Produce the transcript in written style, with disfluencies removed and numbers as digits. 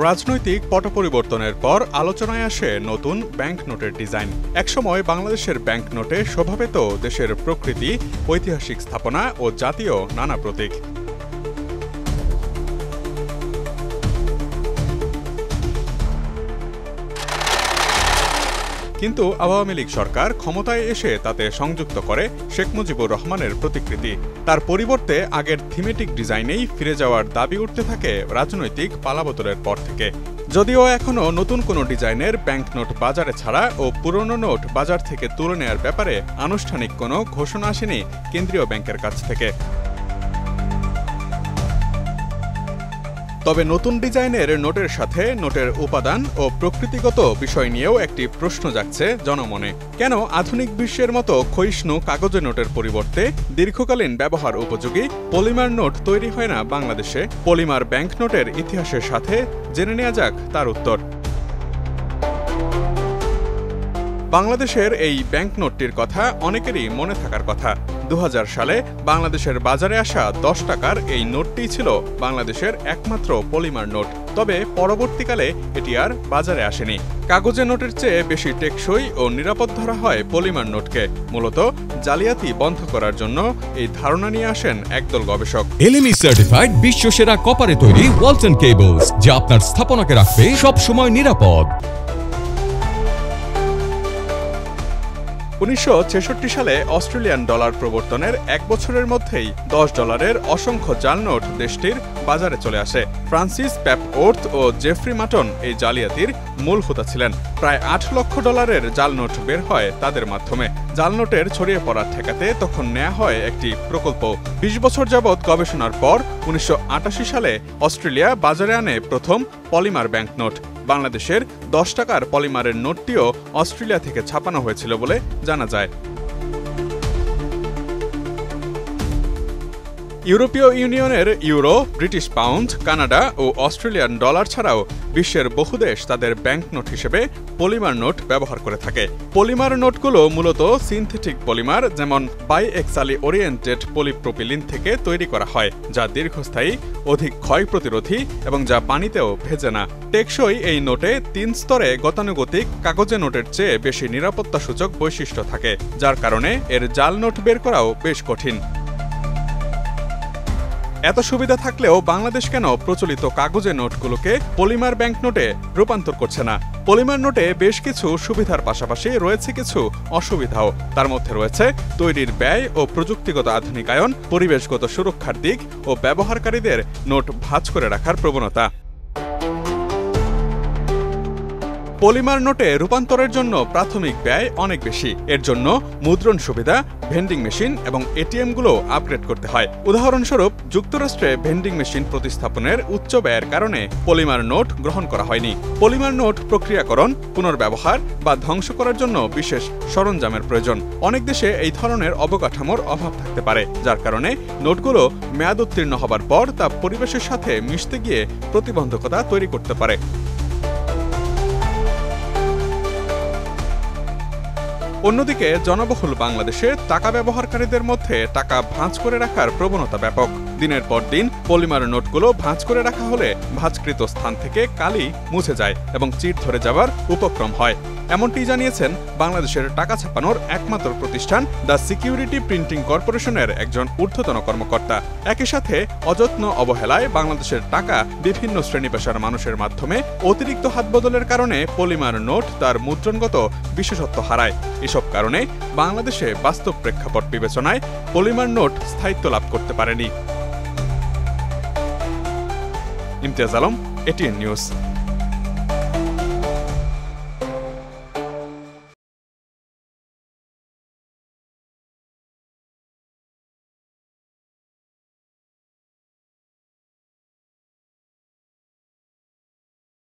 রাজনৈতিক পট পরিবর্তনের পর আলোচনায় আসে নতুন ব্যাংক নোটের ডিজাইন। একসময় বাংলাদেশের ব্যাংক নোটে শোভা পেত দেশের প্রকৃতি, ঐতিহাসিক স্থাপনা ও জাতীয় নানা প্রতীক। কিন্তু আওয়ামী লীগ সরকার ক্ষমতায় এসে তাতে সংযুক্ত করে শেখ মুজিবুর রহমানের প্রতিকৃতি। তার পরিবর্তে আগের থিমেটিক ডিজাইনেই ফিরে যাওয়ার দাবি উঠতে থাকে রাজনৈতিক পালাবদলের পর থেকে। যদিও এখনও নতুন কোনো ডিজাইনের ব্যাংক নোট বাজারে ছাড়া ও পুরনো নোট বাজার থেকে তুলে নেয়ার ব্যাপারে আনুষ্ঠানিক কোনো ঘোষণা আসেনি কেন্দ্রীয় ব্যাংকের কাছ থেকে। তবে নতুন ডিজাইনের নোটের সাথে নোটের উপাদান ও প্রকৃতিগত বিষয় নিয়েও একটি প্রশ্ন জাগছে জনমনে। কেন আধুনিক বিশ্বের মতো ক্ষয়িষ্ণু কাগজের নোটের পরিবর্তে দীর্ঘকালীন ব্যবহার উপযোগী পলিমার নোট তৈরি হয় না বাংলাদেশে? পলিমার ব্যাংক নোটের ইতিহাসের সাথে জেনে নেওয়া যাক তার উত্তর। বাংলাদেশের এই ব্যাংক নোটটির কথা অনেকেরই মনে থাকার কথা। 2000 সালে বাংলাদেশের বাজারে আসা 10 টাকার এই নোটটি ছিল বাংলাদেশের একমাত্র পলিমার নোট। তবে পরবর্তীকালে এটি আর বাজারে আসেনি। কাগজের নোটের চেয়ে বেশি টেকসই ও নিরাপদ ধরা হয় পলিমার নোটকে। মূলত জালিয়াতি বন্ধ করার জন্য এই ধারণা নিয়ে আসেন একদল গবেষক। LME সার্টিফাইড বিশ্বসেরা কপারে তৈরি ওয়ালটন কেবলস, যা আপনার স্থাপনাকে রাখবে সব সময় নিরাপদ। 1966 সালে অস্ট্রেলিয়ান ডলার প্রবর্তনের 1 বছরের মধ্যেই $10 অসংখ্য জাল নোট দেশটির বাজারে চলে আসে। ফ্রান্সিস প্যাপওর্থ ও জেফ্রি মাটন এই জালিয়াতির মূল হোতা ছিলেন। প্রায় $8 লক্ষ জাল নোট বের হয় তাদের মাধ্যমে। জাল নোটের ছড়িয়ে পড়া ঠেকাতে তখন নেওয়া হয় একটি প্রকল্প। 20 বছর যাবৎ গবেষণার পর 1988 সালে অস্ট্রেলিয়া বাজারে আনে প্রথম পলিমার ব্যাংক নোট। বাংলাদেশের 10 টাকার পলিমারের নোটটিও অস্ট্রেলিয়া থেকে ছাপানো হয়েছিল বলে জানা যায়। ইউরোপীয় ইউনিয়নের ইউরো, ব্রিটিশ পাউন্ড, কানাডা ও অস্ট্রেলিয়ান ডলার ছাড়াও বিশ্বের বহু দেশ তাদের ব্যাংক নোট হিসেবে পলিমার নোট ব্যবহার করে থাকে। পলিমার নোটগুলো মূলত সিনথেটিক পলিমার, যেমন বাইএক্সালি ওরিয়েন্টেড পলিপ্রোপিলিন থেকে তৈরি করা হয়, যা দীর্ঘস্থায়ী, অধিক ক্ষয় প্রতিরোধী এবং যা পানিতেও ভেজে না। টেকসই এই নোটে 3 স্তরে গতানুগতিক কাগজে নোটের চেয়ে বেশি নিরাপত্তাসূচক বৈশিষ্ট্য থাকে, যার কারণে এর জাল নোট বের করাও বেশ কঠিন। এত সুবিধা থাকলেও বাংলাদেশ কেন প্রচলিত কাগজের নোটগুলোকে পলিমার ব্যাংক নোটে রূপান্তর করছে না? পলিমার নোটে বেশ কিছু সুবিধার পাশাপাশি রয়েছে কিছু অসুবিধাও। তার মধ্যে রয়েছে তৈরির ব্যয় ও প্রযুক্তিগত আধুনিকায়ন, পরিবেশগত সুরক্ষার দিক ও ব্যবহারকারীদের নোট ভাঁজ করে রাখার প্রবণতা। পলিমার নোটে রূপান্তরের জন্য প্রাথমিক ব্যয় অনেক বেশি। এর জন্য মুদ্রণ সুবিধা, ভেন্ডিং মেশিন এবং এটিএমগুলো আপগ্রেড করতে হয়। উদাহরণস্বরূপ, যুক্তরাষ্ট্রে ভেন্ডিং মেশিন প্রতিস্থাপনের উচ্চ ব্যয়ের কারণে পলিমার নোট গ্রহণ করা হয়নি। পলিমার নোট প্রক্রিয়াকরণ, পুনর্ব্যবহার বা ধ্বংস করার জন্য বিশেষ সরঞ্জামের প্রয়োজন। অনেক দেশে এই ধরনের অবকাঠামোর অভাব থাকতে পারে, যার কারণে নোটগুলো মেয়াদ উত্তীর্ণ হবার পর তা পরিবেশের সাথে মিশতে গিয়ে প্রতিবন্ধকতা তৈরি করতে পারে। অন্যদিকে জনবহুল বাংলাদেশে টাকা ব্যবহারকারীদের মধ্যে টাকা ভাঁজ করে রাখার প্রবণতা ব্যাপক। দিনের পর দিন পলিমার নোটগুলো ভাঁজ করে রাখা হলে ভাঁজকৃত স্থান থেকে কালি মুছে যায় এবং চিট ধরে যাওয়ার উপক্রম হয়। এমনটি জানিয়েছেন বাংলাদেশের টাকা ছাপানোর একমাত্র প্রতিষ্ঠান দ্য সিকিউরিটি প্রিন্টিং কর্পোরেশনের একজন ঊর্ধ্বতন কর্মকর্তা। একই সাথে অযত্ন অবহেলায় বাংলাদেশের টাকা বিভিন্ন শ্রেণী পেশার মানুষের মাধ্যমে অতিরিক্ত হাতবদলের কারণে পলিমার নোট তার মুদ্রণগত বিশেষত্ব হারায়। এসব কারণে বাংলাদেশে বাস্তব প্রেক্ষাপট বিবেচনায় পলিমার নোট স্থায়িত্ব লাভ করতে পারেনি। Imtiaz Alam, ATN news.